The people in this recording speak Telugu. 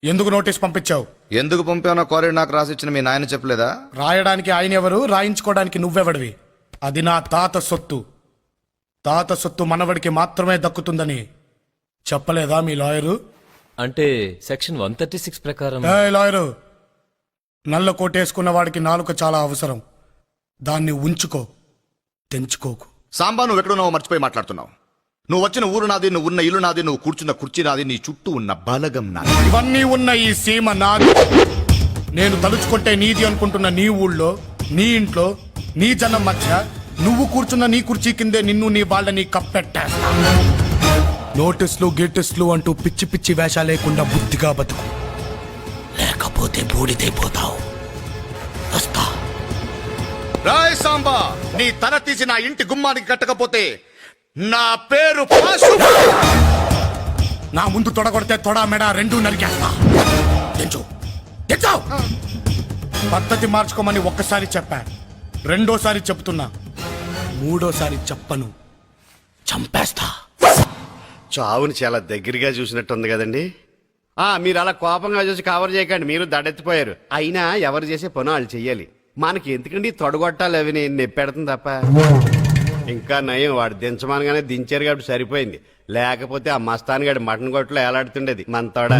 ఎందుకు నోటీస్ పంపించావు? ఎందుకు పంపానో కోరేడు నాకు రాసిచ్చిన మీ నాయన చెప్పలేదా? రాయడానికి ఆయన ఎవరు, రాయించుకోవడానికి నువ్వెవడివి? అది నా తాత సొత్తు. తాత సొత్తు మనవడికి మాత్రమే దక్కుతుందని చెప్పలేదా మీ లాయరు? అంటే సెక్షన్ 136 ప్రకారం. లాయరు, నల్ల కోటేసుకున్న వాడికి నాలుక చాలా అవసరం. దాన్ని ఉంచుకో, తెంచుకోకు. సాంబా, నువ్వు ఎక్కడున్నావో మర్చిపోయి మాట్లాడుతున్నావు. నువ్వు వచ్చిన ఊరు నాది, నువ్వు ఉన్న ఇల్లు నాది, నువ్వు కూర్చున్న కుర్చీ నాది, నీ చుట్టూ ఉన్న బలగం నాది. ఇవన్నీ ఉన్న ఈ సీమ నాది. నేను తలుచుకుంటే నీది అనుకుంటున్న నీ ఊళ్ళో, నీ ఇంట్లో, నీ జనం మధ్య నువ్వు కూర్చున్న నీ కుర్చీ కిందే నిన్ను నీ వాళ్ళని కప్పెట్టేస్తా. నోటీసులు గేటిస్లు అంటూ పిచ్చి పిచ్చి వేషాలు లేకుండా బుద్ధిగా బతుకు, లేకపోతే బూడిదైపోతావు. వస్తా. రాయ్ సాంబా, నీ తల తీసి నా ఇంటి గుమ్మానికి కట్టకపోతే నా పేరు పాశు. నా ముందు తొడగొడితే తొడ మెడ రెండూ నరికేస్తా. తెంచు, తెంచు. పద్ధతి మార్చుకోమని ఒక్కసారి చెప్పా, రెండోసారి చెప్తున్నా, మూడోసారి చెప్పను, చంపేస్తా. చావుని చాలా దగ్గరగా చూసినట్టుంది కదండి. మీరు అలా కోపంగా చూసి కవర్ చేయకండి, మీరు దడెత్తిపోయారు. అయినా ఎవరు చేసే పని వాళ్ళు చెయ్యాలి. మనకి ఎందుకండి తొడగొట్టాలి, అవి నేను నెప్పెడతాను తప్ప. ఇంకా నయం, వాడు దించమనగానే దించారు కాబట్టి సరిపోయింది. లేకపోతే ఆ మస్తాన్ గడి మటన్ కొట్లో ఏలాడుతుండేది మన తోడ.